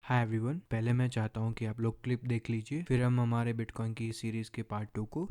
Hi everyone, पहले मैं चाहता हूँ कि आप लोग क्लिप देख लीजिए, फिर हम हमारे बिटकॉइन की सीरीज के पार्ट 2 को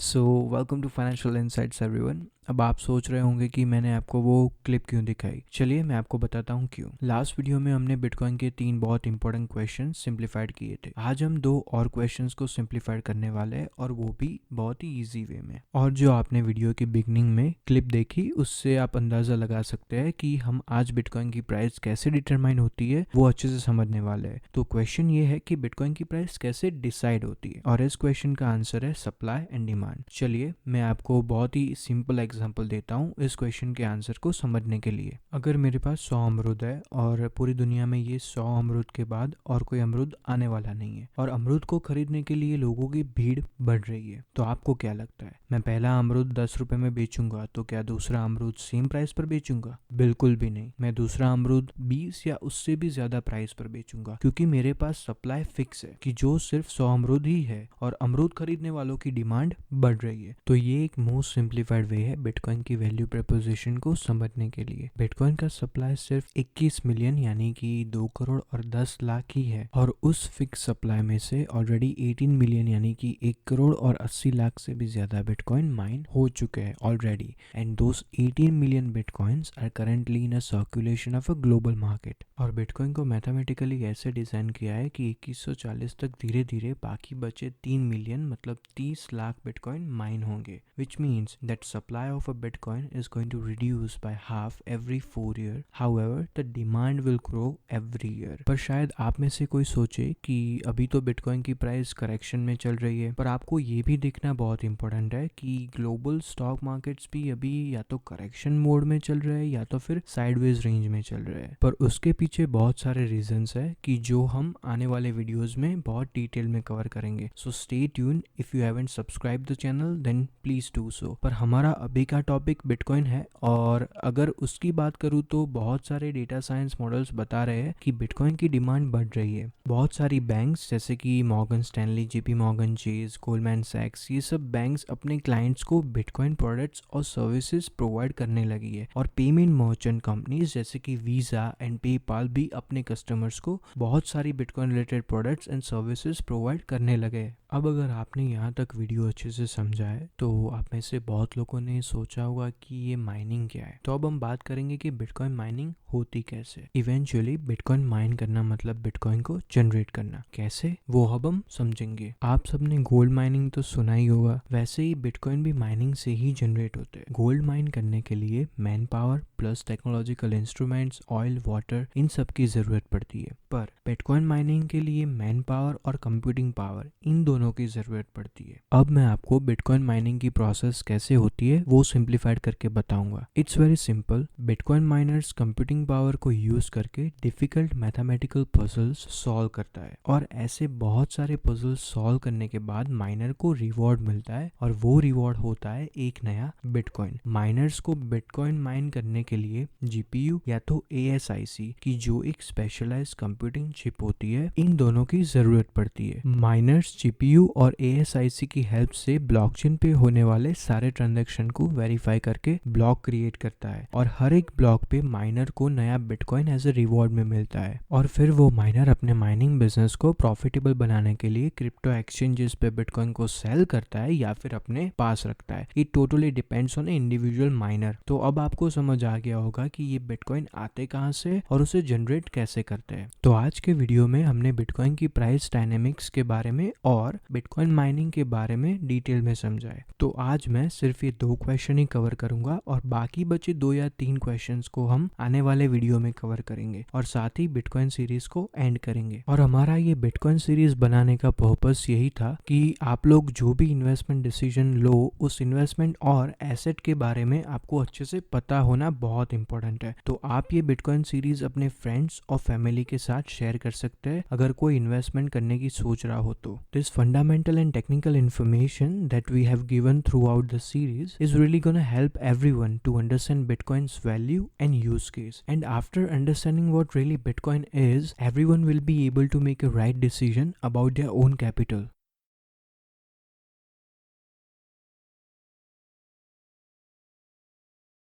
so welcome to financial insights everyone. अब आप सोच रहे होंगे कि मैंने आपको वो क्लिप क्यों दिखाई। चलिए मैं आपको बताता हूँ क्यों। लास्ट वीडियो में हमने बिटकॉइन के 3 बहुत इंपॉर्टेंट क्वेश्चन सिंप्लीफाइड किए थे। आज हम 2 और क्वेश्चंस को सिंप्लीफाइड करने वाले हैं, और वो भी बहुत ही इजी वे में। और जो आपने वीडियो की बिगनिंग में क्लिप देखी, उससे आप अंदाजा लगा सकते हैं कि हम आज बिटकॉइन की प्राइस कैसे डिटरमाइन होती है वो अच्छे से समझने वाले हैं। तो क्वेश्चन ये है कि बिटकॉइन की प्राइस कैसे डिसाइड होती है, और इस क्वेश्चन का आंसर है सप्लाई एंड डिमांड। चलिए मैं आपको बहुत ही सिंपल एग्जांपल देता हूँ इस क्वेश्चन के आंसर को समझने के लिए। अगर मेरे पास 100 अमरूद है और पूरी दुनिया में ये 100 अमरूद के बाद और कोई अमरूद आने वाला नहीं है, और अमरूद को खरीदने के लिए लोगों की भीड़ बढ़ रही है, तो आपको क्या लगता है, मैं पहला अमरूद 10 रुपए में बेचूंगा तो क्या दूसरा अमरूद सेम प्राइस पर बेचूंगा? बिल्कुल भी नहीं। मैं दूसरा अमरूद 20 या उससे भी ज्यादा प्राइस पर बेचूंगा, क्योंकि मेरे पास सप्लाई फिक्स है कि जो सिर्फ 100 अमरूद ही है, और अमरूद खरीदने वालों की डिमांड बढ़ रही है। तो ये एक मोस्ट सिंप्लीफाइड वे है बिटकॉइन की वैल्यू प्रपोजिशन को समझने के लिए। बिटकॉइन का सप्लाई सिर्फ 21 मिलियन यानी कि 2 करोड़ और 10 लाख ही है, और उस फिक्स सप्लाई में से ऑलरेडी 18 मिलियन यानी कि 1 करोड़ और 80 लाख से भी ज्यादा बिटकॉइन माइन हो चुके हैं already, and those 18 million bitcoins are currently in a circulation of a global market. और बिटकॉइन को मैथमेटिकली ऐसे डिजाइन किया है कि 2140 तक धीरे धीरे बाकी बचे 3 मिलियन मतलब 30 लाख बिटकॉइन माइन होंगे, which means that supply of a bitcoin is going to reduce by half every 4 year. However the demand will grow every year. पर शायद आप में से कोई सोचे कि अभी तो बिटकॉइन की प्राइस करेक्शन में चल रही है, पर आपको ये भी देखना बहुत इंपॉर्टेंट है कि ग्लोबल स्टॉक मार्केट्स भी अभी या तो करेक्शन मोड में चल रहे हैं या तो फिर साइडवेज रेंज में चल रहे हैं। पर उसके पीछे बहुत सारे रीजंस है कि जो हम आने वाले वीडियोस में बहुत डिटेल में कवर करेंगे। So stay tune. If you haven't subscribe the channel then please do so. पर हमारा अभी का टॉपिक बिटकॉइन है, और अगर उसकी बात करूँ तो बहुत सारे डेटा साइंस मॉडल्स बता रहे हैं कि बिटकॉइन की डिमांड बढ़ रही है। बहुत सारी बैंक्स जैसे कि Morgan Stanley, JP Morgan Chase, Goldman सैक्स, ये सब बैंक्स अपने क्लाइंट्स को बिटकॉइन प्रोडक्ट्स और सर्विसेज प्रोवाइड करने लगी है। और पेमेंट मर्चेंट कंपनीज जैसे कि वीजा एंड पेपाल भी अपने कस्टमर्स को बहुत सारी bitcoin related products and services provide करने लगे। अब अगर आपने यहाँ तक वीडियो अच्छे से समझा है तो आप में से बहुत लोगों ने सोचा होगा कि ये माइनिंग क्या है। तो अब हम बात करेंगे कि बिटकॉइन माइनिंग होती कैसे। इवेंचुअली बिटकॉइन माइन करना मतलब बिटकॉइन को जनरेट करना। कैसे, वो अब हम समझेंगे। आप सबने गोल्ड माइनिंग तो सुना ही होगा, वैसे ही बिटकॉइन भी माइनिंग से ही जनरेट होते हैं। गोल्ड माइन करने के लिए man power plus technological instruments, oil, water, इन सब की जरूरत पड़ती है। पर बिटकॉइन माइनिंग के लिए मैन पावर और कंप्यूटिंग पावर, इन दोनों की जरूरत पड़ती है। अब मैं आपको बिटकॉइन माइनिंग की प्रोसेस कैसे होती है वो सिंप्लीफाइड करके बताऊंगा। It's very simple. Bitcoin miners computing power को यूज करके डिफिकल्ट मैथमेटिकल पजल्स सॉल्व करता है, और ऐसे बहुत सारे पजल्स सॉल्व करने के बाद माइनर को रिवॉर्ड मिलता है, और वो रिवॉर्ड होता है एक नया बिटकॉइन। माइनर्स को बिटकॉइन माइन करने के लिए जीपीयू या तो ASIC की जो एक स्पेशलाइज्ड कंप्यूटिंग चिप होती है, इन दोनों की जरूरत पड़ती है। माइनर्स जीपीयू और ASIC की हेल्प से ब्लॉकचेन पे होने वाले सारे ट्रांजैक्शन को वेरीफाई करके ब्लॉक क्रिएट करता है, और हर एक ब्लॉक पे माइनर को नया बिटकॉइन एज ए रिवॉर्ड में मिलता है। और फिर वो माइनर अपने माइनिंग बिजनेस को प्रॉफिटेबल बनाने के लिए क्रिप्टो एक्सचेंजेस पे बिटकॉइन को सेल करता है या फिर अपने पास रखता है। It totally depends on individual minor. तो अब आपको समझ आ गया होगा कि ये बिटकॉइन आते कहाँ से और उसे जनरेट कैसे करते हैं। तो आज के वीडियो में हमने बिटकॉइन की प्राइस डायनेमिक्स के बारे में और बिटकॉइन माइनिंग के बारे में डिटेल में समझा है। तो आज मैं सिर्फ ये 2 क्वेश्चन ही कवर करूंगा, और बाकी बचे 2 या 3 क्वेश्चंस को हम आने वाले वीडियो में कवर करेंगे, और साथ ही बिटकॉइन सीरीज को एंड करेंगे। और हमारा ये बिटकॉइन सीरीज बनाने का पर्पस यही था कि आप लोग जो भी इन्वेस्टमेंट डिसीजन लो, उस इन्वेस्टमेंट और एसेट के बारे में आपको अच्छे से पता होना बहुत इंपॉर्टेंट है। तो आप ये बिटकॉइन सीरीज अपने फ्रेंड्स और फैमिली के साथ शेयर कर सकते हैं अगर कोई इन्वेस्टमेंट करने की सोच रहा हो तो। This fundamental and technical information that we have given throughout the series is really gonna help everyone to understand Bitcoin's value and use case. And after understanding what really Bitcoin is, everyone will be able to make a right decision about their own capital.